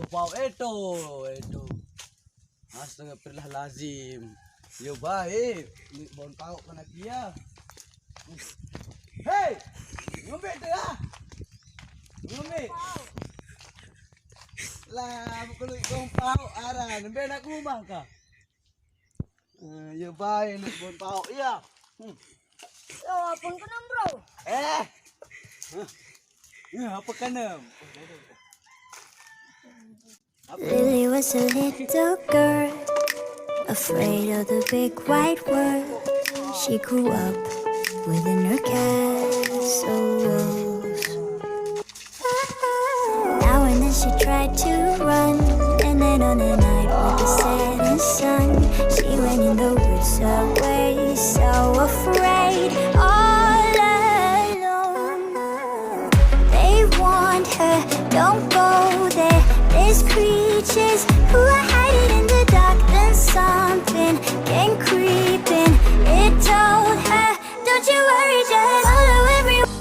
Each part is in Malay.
Bapau itu. Astagfirullahalazim. Yo baik, ni bon pau kana dia. Hey, ngombe tu ah. Ngombe. Lah, kalau ikong pau aran, ngombe nak rumah ka. Yo baik ni bon pau iya. Yo, pun kena bro. Apa kena? Lily was a little girl, afraid of the big white world. She grew up within her castle walls. Now and then she tried to run, and then on a night with the setting sun, she went in the woods away, so afraid, all alone. They warned her, don't go there, there's creatures who are hiding in the dark. Then something came creeping. It told her, don't you worry, just follow everyone.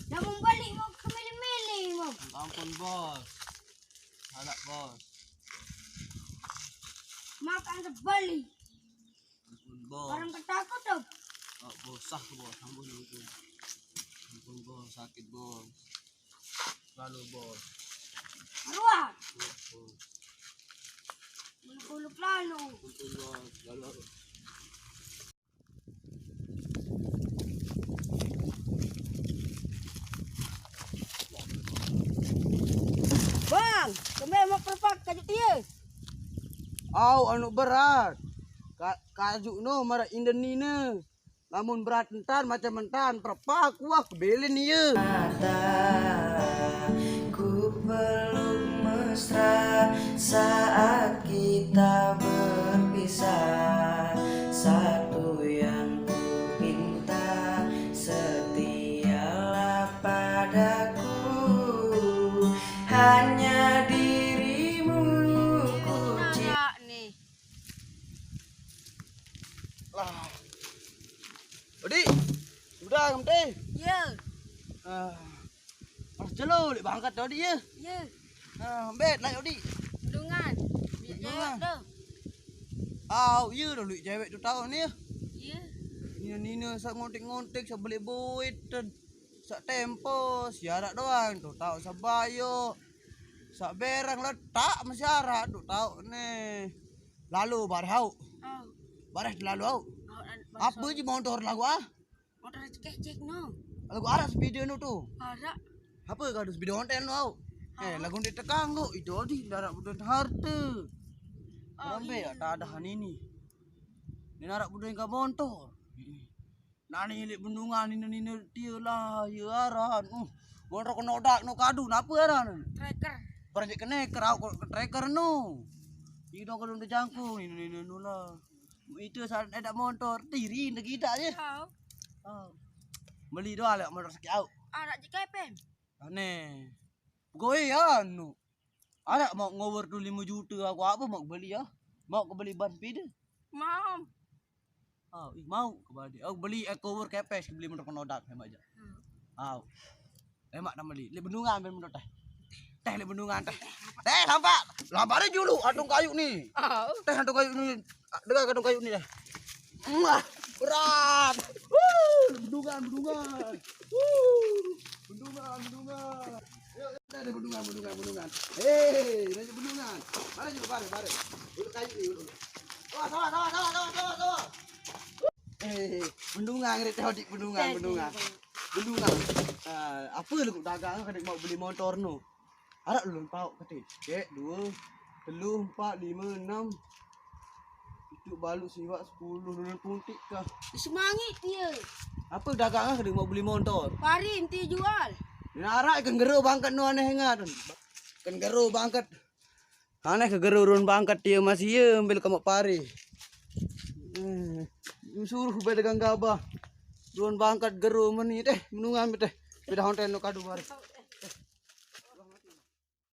Dah mau balik mau ke milih-milih mau. Ampun bos. Anak bos. Makan sebalik. Ampun bos. Orang ketakut tuh. Oh, bos sah bos. Ampun ampun. Ampun bos, sakit bos. Lalu bos. Ruah. Bos. Bulu plano. Ampun bos. Lalu. Bang, kembali mau perpak kajuk dia. Au anu berat. Kajuk no mara indenina. Namun berat entan macam entan perpak wah kebelen ieu. Ku peluk mesra saat kita berpisah. Satu yang ku pinta, setialah padaku. Hanya dirimu ku cinta. Nak nih. Lah. Odi. Sudah kamte. Ya. Mas jelo lek bangkat odi ya. Ya. Bet lah odi. Dungan. Dungan. Ya. Au ye dah lek cewek tu tahu ni. Ya. Nina sak ngontek-ngontek sak beli buit sak tempo siarak doang tu tahu sabayo. Sak berang letak masyarakat tu tahu ni. Lalu barhau. Oh. Bareh lalu au. Apa je motor lagu ah? Motor cek no. Lagu aras video nu tu. Ada. Apa kau ada video konten nu au? Lagu di tekang tu itu di darat budan harta. Rambe tak ada han ini. Ni darat budan ka motor. Nani lek bendungan nina dia lah ya aran. Motor kena odak nu kadu napa aran? Tracker. Projek kene kerau tracker nu. Ido kalau udah jangkung nina nu lah. Itu saat ada motor tiri nak kita je. Tahu. Beli doa lek motor sakit au. Ada JKPM. Aneh. Pegawai ya nu. Ada mau ngover tu 5 juta aku apa mau beli ya? Mau ke beli ban pide? Mau. Mau ke beli. Aku beli cover kepes beli motor konodak hemat aja. Hemat nak beli. Lek bendungan ben motor teh. Teh lek bendungan teh. Teh lambat. Lambat dulu adung kayu ni. Teh adung kayu ni. Dengar adung kayu ni dah. Wah, berat. Bendungan. Bendungan. Ada bendungan. Hei, ada bendungan. Mana juga bare. Duduk kayu ni dulu. Sawa. Bendungan ngeri teh dik bendungan. Apa lu dagang kadang mau beli motor nu. Ada lu pau kete. 1 2 3 4 5 6. Itu balu siwak 10 dengan puntik kah. Semangit dia. Apa dagang kadang mau beli motor. Pari inti jual. Narak kan gero bangkat nu aneh ngat. Kan gero bangkat. Aneh ke gero run bangkat dia masih ye ambil kamak pari. Suruh pedagang gabah. Run bangkat gero meni teh menungan teh. Beda honten nu kadu pari.